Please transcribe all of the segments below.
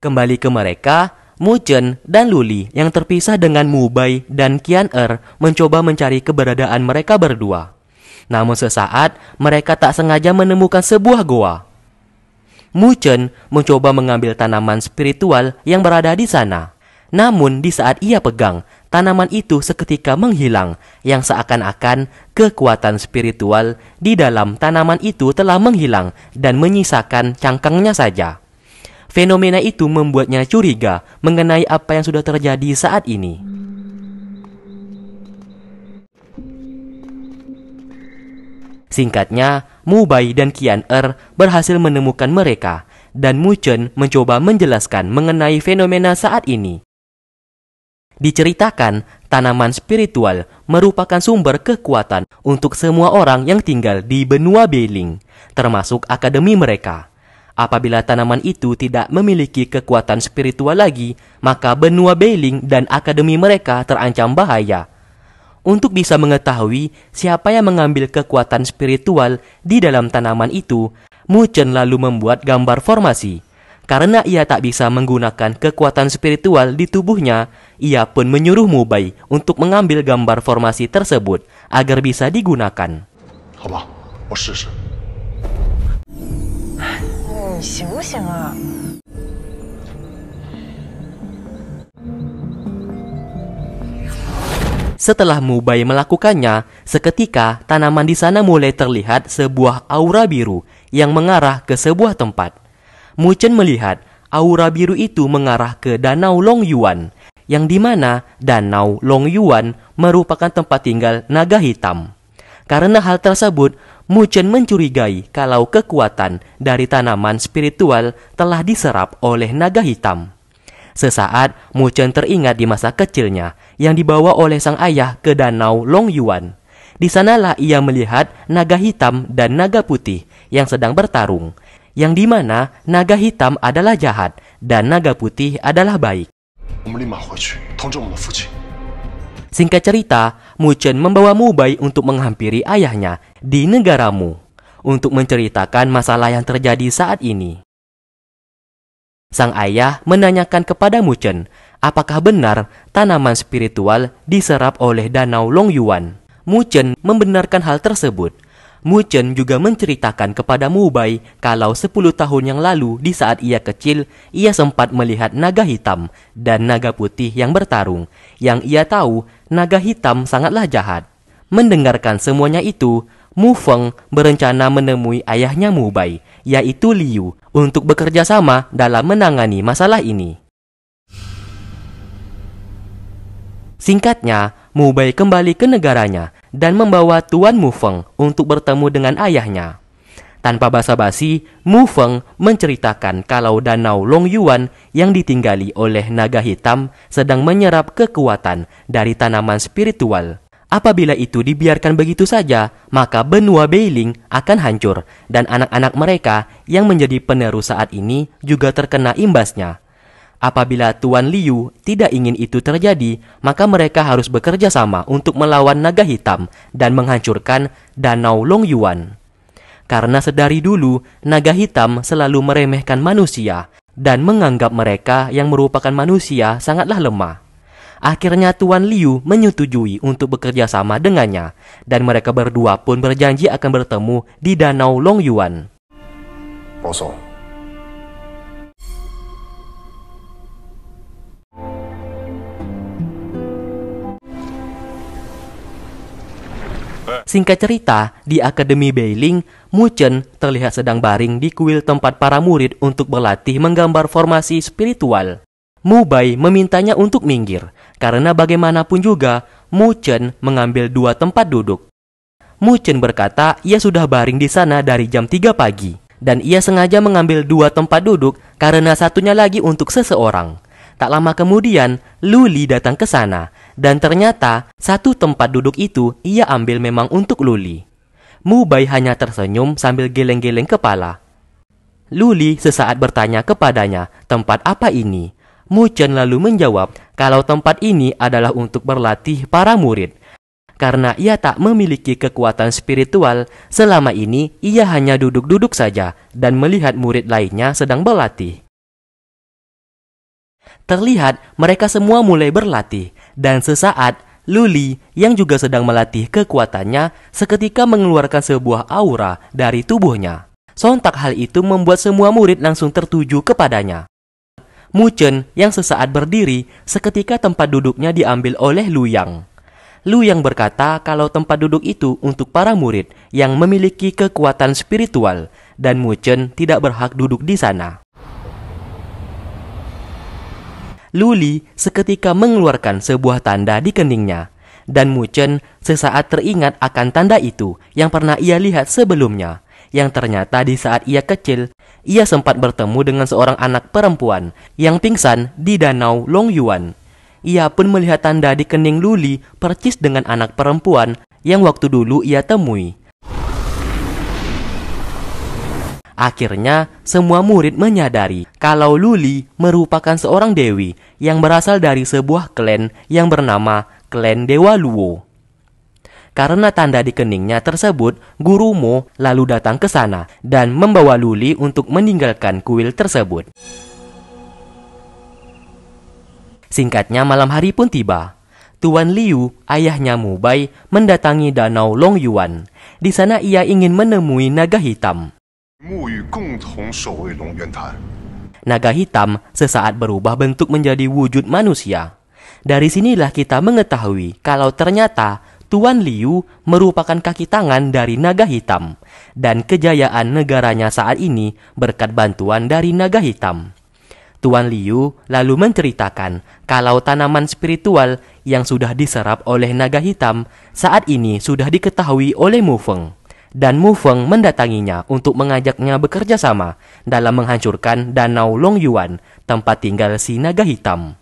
Kembali ke mereka, Mu Chen dan Luli yang terpisah dengan Mu Bai dan Qian Er mencoba mencari keberadaan mereka berdua. Namun sesaat, mereka tak sengaja menemukan sebuah goa. Mu Chen mencoba mengambil tanaman spiritual yang berada di sana. Namun di saat ia pegang, tanaman itu seketika menghilang, yang seakan-akan kekuatan spiritual di dalam tanaman itu telah menghilang dan menyisakan cangkangnya saja. Fenomena itu membuatnya curiga mengenai apa yang sudah terjadi saat ini. Singkatnya, Mu Bai dan Qian Er berhasil menemukan mereka, dan Mu Chen mencoba menjelaskan mengenai fenomena saat ini. Diceritakan, tanaman spiritual merupakan sumber kekuatan untuk semua orang yang tinggal di benua Beiling, termasuk akademi mereka. Apabila tanaman itu tidak memiliki kekuatan spiritual lagi, maka benua Beiling dan akademi mereka terancam bahaya. Untuk bisa mengetahui siapa yang mengambil kekuatan spiritual di dalam tanaman itu, Mu Chen lalu membuat gambar formasi. Karena ia tak bisa menggunakan kekuatan spiritual di tubuhnya, ia pun menyuruh Mu Bai untuk mengambil gambar formasi tersebut agar bisa digunakan. 好吧，我试试。 你行不行啊？ Setelah Mu Bai melakukannya, seketika tanaman di sana mulai terlihat sebuah aura biru yang mengarah ke sebuah tempat. Mu Chen melihat aura biru itu mengarah ke Danau Long Yuan, yang dimana Danau Long Yuan merupakan tempat tinggal naga hitam. Karena hal tersebut, Mu Chen mencurigai kalau kekuatan dari tanaman spiritual telah diserap oleh naga hitam. Sesaat, Mu Chen teringat di masa kecilnya yang dibawa oleh sang ayah ke Danau Long Yuan. Di sanalah ia melihat naga hitam dan naga putih yang sedang bertarung, yang dimana naga hitam adalah jahat dan naga putih adalah baik. 我们立马回去通知我们的父亲。 Singkat cerita, Mu Chen membawa Mu Bai untuk menghampiri ayahnya di negara Mu untuk menceritakan masalah yang terjadi saat ini. Sang ayah menanyakan kepada Mu Chen, apakah benar tanaman spiritual diserap oleh Danau Long Yuan. Mu Chen membenarkan hal tersebut. Mu Chen juga menceritakan kepada Mu Bai kalau 10 tahun yang lalu di saat ia kecil, ia sempat melihat naga hitam dan naga putih yang bertarung. Yang ia tahu, naga hitam sangatlah jahat. Mendengarkan semuanya itu, Mu Feng berencana menemui ayahnya Mu Bai, yaitu Liu, untuk bekerja sama dalam menangani masalah ini. Singkatnya, Mu Bai kembali ke negaranya dan membawa Tuan Mu Feng untuk bertemu dengan ayahnya. Tanpa basa-basi, Mu Feng menceritakan kalau Danau Long Yuan yang ditinggali oleh naga hitam sedang menyerap kekuatan dari tanaman spiritual. Apabila itu dibiarkan begitu saja, maka benua Beiling akan hancur dan anak-anak mereka yang menjadi penerus saat ini juga terkena imbasnya. Apabila Tuan Liu tidak ingin itu terjadi, maka mereka harus bekerja sama untuk melawan naga hitam dan menghancurkan Danau Long Yuan. Karena sedari dulu, naga hitam selalu meremehkan manusia dan menganggap mereka yang merupakan manusia sangatlah lemah. Akhirnya Tuan Liu menyetujui untuk bekerja sama dengannya, dan mereka berdua pun berjanji akan bertemu di Danau Long Yuan. 保总， Singkat cerita, di Akademi Beiling, Mu Chen terlihat sedang baring di kuil tempat para murid untuk berlatih menggambar formasi spiritual. Mu Bai memintanya untuk minggir, karena bagaimanapun juga, Mu Chen mengambil 2 tempat duduk. Mu Chen berkata ia sudah baring di sana dari jam 3 pagi, dan ia sengaja mengambil 2 tempat duduk karena satunya lagi untuk seseorang. Tak lama kemudian, Luli datang ke sana, dan ternyata 1 tempat duduk itu ia ambil memang untuk Luli. Mu Bai hanya tersenyum sambil geleng-geleng kepala. Luli sesaat bertanya kepadanya, tempat apa ini? Mu Chen lalu menjawab kalau tempat ini adalah untuk berlatih para murid. Karena ia tak memiliki kekuatan spiritual, selama ini ia hanya duduk-duduk saja dan melihat murid lainnya sedang berlatih. Terlihat mereka semua mulai berlatih, dan sesaat Luli yang juga sedang melatih kekuatannya seketika mengeluarkan sebuah aura dari tubuhnya. Sontak hal itu membuat semua murid langsung tertuju kepadanya. Mu Chen yang sesaat berdiri, seketika tempat duduknya diambil oleh Lu Yang. Lu Yang berkata kalau tempat duduk itu untuk para murid yang memiliki kekuatan spiritual, dan Mu Chen tidak berhak duduk di sana. Luli seketika mengeluarkan sebuah tanda di keningnya, dan Mu Chen sesaat teringat akan tanda itu yang pernah ia lihat sebelumnya, yang ternyata di saat ia kecil, ia sempat bertemu dengan seorang anak perempuan yang pingsan di danau Longyuan. Ia pun melihat tanda di kening Luli percis dengan anak perempuan yang waktu dulu ia temui. Akhirnya, semua murid menyadari kalau Luli merupakan seorang dewi yang berasal dari sebuah klan yang bernama Klan Dewa Luo. Karena tanda di keningnya tersebut, Guru Mo lalu datang ke sana dan membawa Luli untuk meninggalkan kuil tersebut. Singkatnya, malam hari pun tiba. Tuan Liu, ayahnya Mu Bai, mendatangi danau Longyuan. Di sana ia ingin menemui naga hitam. Naga hitam sesaat berubah bentuk menjadi wujud manusia. Dari sinilah kita mengetahui kalau ternyata Tuan Liu merupakan kaki tangan dari naga hitam, dan kejayaan negaranya saat ini berkat bantuan dari naga hitam. Tuan Liu lalu menceritakan kalau tanaman spiritual yang sudah diserap oleh naga hitam saat ini sudah diketahui oleh Mu Feng. Dan Mu Feng mendatanginya untuk mengajaknya bekerja sama dalam menghancurkan danau Longyuan, tempat tinggal si naga hitam.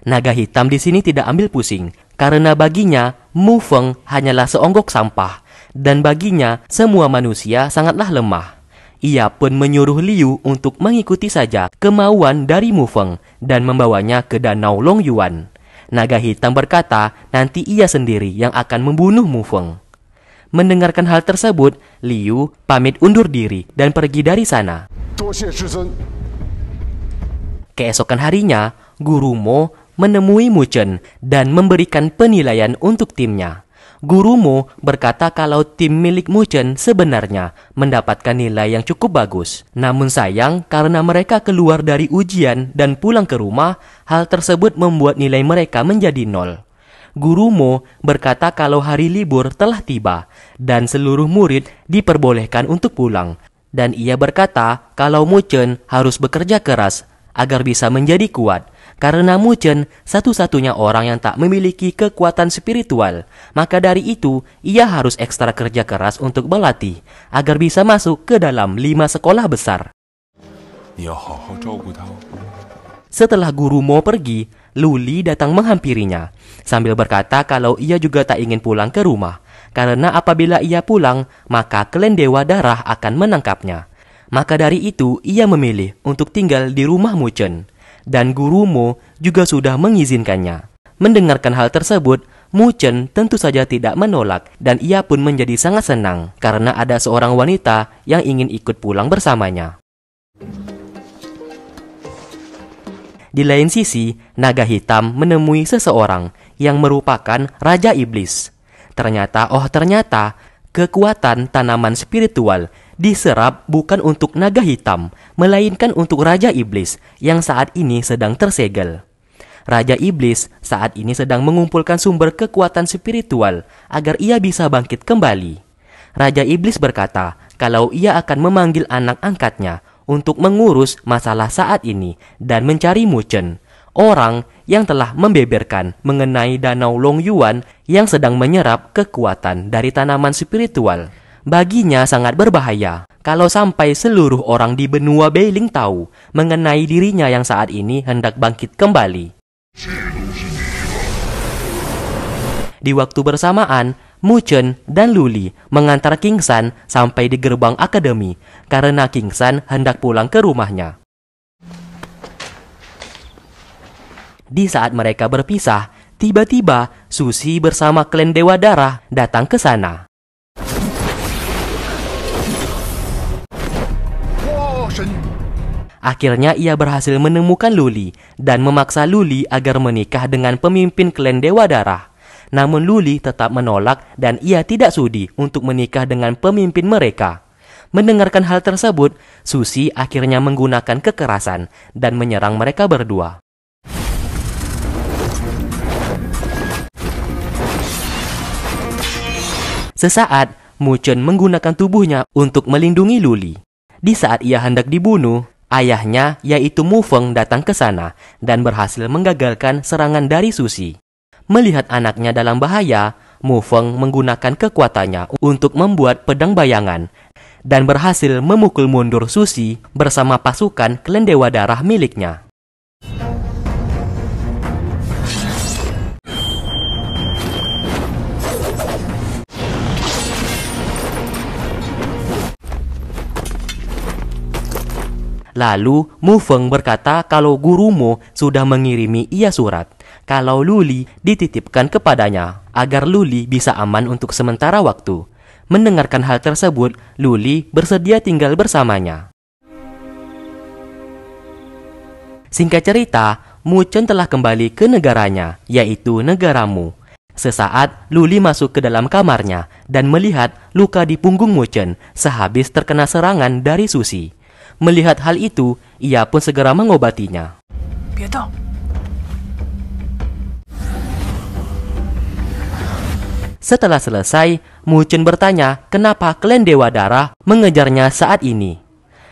Naga hitam di sini tidak ambil pusing, karena baginya Mu Feng hanyalah seonggok sampah, dan baginya semua manusia sangatlah lemah. Ia pun menyuruh Liu untuk mengikuti saja kemauan dari Mu Feng dan membawanya ke danau Longyuan. Naga hitam berkata nanti ia sendiri yang akan membunuh Mu Feng. Mendengarkan hal tersebut, Liu pamit undur diri dan pergi dari sana. Keesokan harinya, Guru Mo menemui Mu Chen dan memberikan penilaian untuk timnya. Guru Mo berkata kalau tim milik Mu Chen sebenarnya mendapatkan nilai yang cukup bagus. Namun sayang, karena mereka keluar dari ujian dan pulang ke rumah, hal tersebut membuat nilai mereka menjadi 0. Guru Mo berkata kalau hari libur telah tiba dan seluruh murid diperbolehkan untuk pulang. Dan ia berkata kalau Mu Chen harus bekerja keras agar bisa menjadi kuat. Karena Mu Chen satu-satunya orang yang tak memiliki kekuatan spiritual, maka dari itu ia harus ekstra kerja keras untuk berlatih agar bisa masuk ke dalam 5 sekolah besar. Setelah Guru Mo pergi, Luli datang menghampirinya sambil berkata kalau ia juga tak ingin pulang ke rumah, karena apabila ia pulang, maka klan Dewa Darah akan menangkapnya. Maka dari itu, ia memilih untuk tinggal di rumah Mu Chen, dan Guru Mo juga sudah mengizinkannya. Mendengarkan hal tersebut, Mu Chen tentu saja tidak menolak, dan ia pun menjadi sangat senang karena ada seorang wanita yang ingin ikut pulang bersamanya. Di lain sisi, naga hitam menemui seseorang yang merupakan Raja Iblis. Ternyata kekuatan tanaman spiritual diserap bukan untuk naga hitam, melainkan untuk Raja Iblis yang saat ini sedang tersegel. Raja Iblis saat ini sedang mengumpulkan sumber kekuatan spiritual agar ia bisa bangkit kembali. Raja Iblis berkata kalau ia akan memanggil anak angkatnya untuk mengurus masalah saat ini dan mencari Mu Chen, orang yang telah membeberkan mengenai danau Longyuan yang sedang menyerap kekuatan dari tanaman spiritual. Baginya sangat berbahaya kalau sampai seluruh orang di benua Beiling tahu mengenai dirinya yang saat ini hendak bangkit kembali. Di waktu bersamaan, Mu Chen dan Luli mengantar King San sampai di gerbang akademi karena King San hendak pulang ke rumahnya. Di saat mereka berpisah, tiba-tiba Susi bersama klan Dewa Darah datang ke sana. Akhirnya ia berhasil menemukan Luli dan memaksa Luli agar menikah dengan pemimpin klan Dewa Darah. Namun Luli tetap menolak dan ia tidak sudi untuk menikah dengan pemimpin mereka. Mendengarkan hal tersebut, Susi akhirnya menggunakan kekerasan dan menyerang mereka berdua. Sesaat, Mu Chen menggunakan tubuhnya untuk melindungi Luli. Di saat ia hendak dibunuh, ayahnya yaitu Mu Feng datang ke sana dan berhasil menggagalkan serangan dari Susi. Melihat anaknya dalam bahaya, Mu Feng menggunakan kekuatannya untuk membuat pedang bayangan dan berhasil memukul mundur Susi bersama pasukan klan Dewa Darah miliknya. Lalu Mu Feng berkata kalau gurumu sudah mengirimi ia surat kalau Luli dititipkan kepadanya agar Luli bisa aman untuk sementara waktu. Mendengarkan hal tersebut, Luli bersedia tinggal bersamanya. Singkat cerita, Mu Chen telah kembali ke negaranya, yaitu negara Mu. Sesaat, Luli masuk ke dalam kamarnya dan melihat luka di punggung Mu Chen sehabis terkena serangan dari Susi. Melihat hal itu, ia pun segera mengobatinya. Setelah selesai, Mu Chen bertanya kenapa klan Dewa Darah mengejarnya saat ini.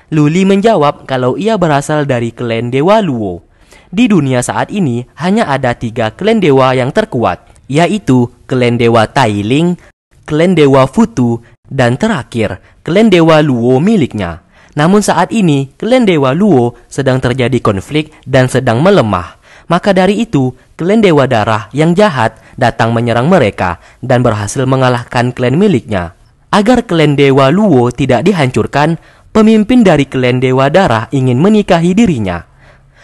Luli menjawab kalau ia berasal dari klan Dewa Luo. Di dunia saat ini hanya ada 3 klan dewa yang terkuat, yaitu klan Dewa Tai Ling, klan Dewa Futu, dan terakhir klan Dewa Luo miliknya. Namun saat ini, klan Dewa Luo sedang terjadi konflik dan sedang melemah. Maka dari itu, klan Dewa Darah yang jahat datang menyerang mereka dan berhasil mengalahkan klan miliknya. Agar klan Dewa Luo tidak dihancurkan, pemimpin dari klan Dewa Darah ingin menikahi dirinya.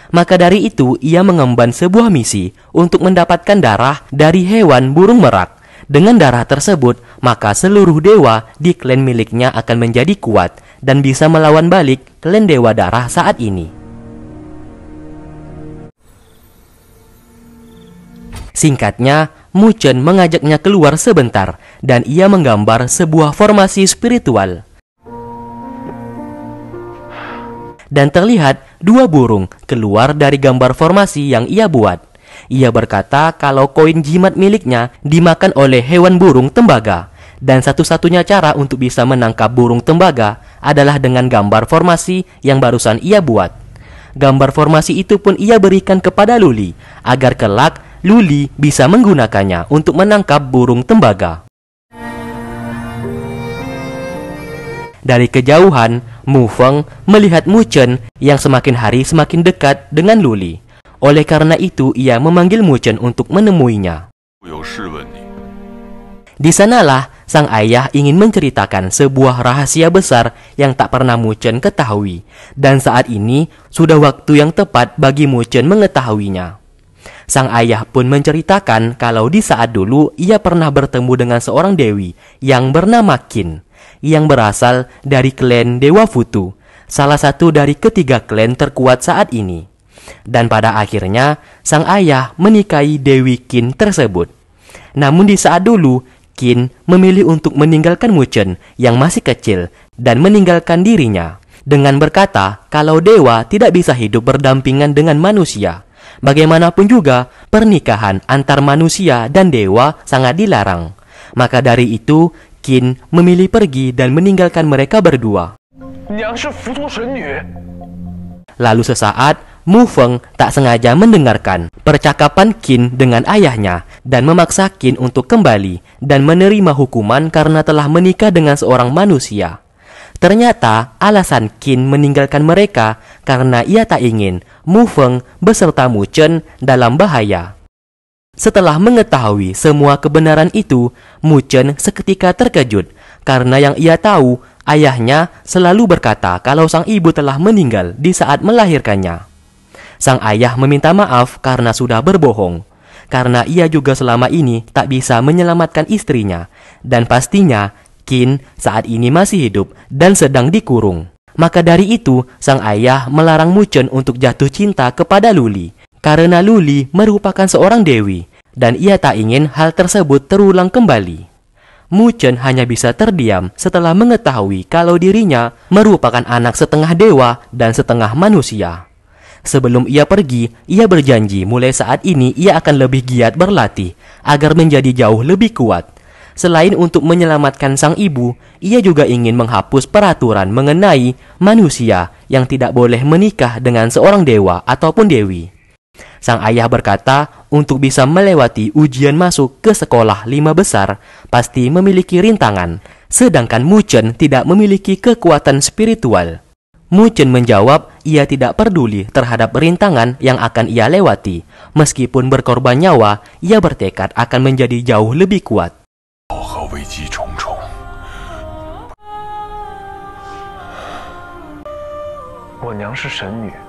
Maka dari itu, ia mengemban sebuah misi untuk mendapatkan darah dari hewan burung merak. Dengan darah tersebut, maka seluruh dewa di klan miliknya akan menjadi kuat dan bisa melawan balik klan Dewa Darah saat ini. Singkatnya, Mu Chen mengajaknya keluar sebentar dan ia menggambar sebuah formasi spiritual. Dan terlihat 2 burung keluar dari gambar formasi yang ia buat. Ia berkata kalau koin jimat miliknya dimakan oleh hewan burung tembaga. Dan satu-satunya cara untuk bisa menangkap burung tembaga adalah dengan gambar formasi yang barusan ia buat. Gambar formasi itu pun ia berikan kepada Luli, agar kelak Luli bisa menggunakannya untuk menangkap burung tembaga. Dari kejauhan, Mu Feng melihat Mu Chen yang semakin hari semakin dekat dengan Luli. Oleh karena itu, ia memanggil Mu Chen untuk menemuinya. Di sanalah sang ayah ingin menceritakan sebuah rahasia besar yang tak pernah Mu Chen ketahui. Dan saat ini sudah waktu yang tepat bagi Mu Chen mengetahuinya. Sang ayah pun menceritakan kalau di saat dulu ia pernah bertemu dengan seorang dewi yang bernama Qin, yang berasal dari klan Dewa Futu, salah satu dari ketiga klan terkuat saat ini. Dan pada akhirnya, sang ayah menikahi Dewi Qin tersebut. Namun di saat dulu, Qin memilih untuk meninggalkan Mu Chen yang masih kecil dan meninggalkan dirinya dengan berkata kalau dewa tidak bisa hidup berdampingan dengan manusia. Bagaimanapun juga, pernikahan antar manusia dan dewa sangat dilarang. Maka dari itu, Qin memilih pergi dan meninggalkan mereka berdua. Lalu sesaat, Mu Feng tak sengaja mendengarkan percakapan Qin dengan ayahnya dan memaksa Qin untuk kembali dan menerima hukuman karena telah menikah dengan seorang manusia. Ternyata alasan Qin meninggalkan mereka karena ia tak ingin Mu Feng beserta Mu Chen dalam bahaya. Setelah mengetahui semua kebenaran itu, Mu Chen seketika terkejut karena yang ia tahu ayahnya selalu berkata kalau sang ibu telah meninggal di saat melahirkannya. Sang ayah meminta maaf karena sudah berbohong, karena ia juga selama ini tak bisa menyelamatkan istrinya, dan pastinya Qin saat ini masih hidup dan sedang dikurung. Maka dari itu, sang ayah melarang Mu Chen untuk jatuh cinta kepada Luli, karena Luli merupakan seorang dewi, dan ia tak ingin hal tersebut terulang kembali. Mu Chen hanya bisa terdiam setelah mengetahui kalau dirinya merupakan anak setengah dewa dan setengah manusia. Sebelum ia pergi, ia berjanji mulai saat ini ia akan lebih giat berlatih agar menjadi jauh lebih kuat. Selain untuk menyelamatkan sang ibu, ia juga ingin menghapus peraturan mengenai manusia yang tidak boleh menikah dengan seorang dewa ataupun dewi. Sang ayah berkata, untuk bisa melewati ujian masuk ke sekolah 5 besar, pasti memiliki rintangan, sedangkan Mu Chen tidak memiliki kekuatan spiritual. Mu Chen menjawab, ia tidak peduli terhadap rintangan yang akan ia lewati. Meskipun berkorban nyawa, ia bertekad akan menjadi jauh lebih kuat. 和危机重重，我娘是神女。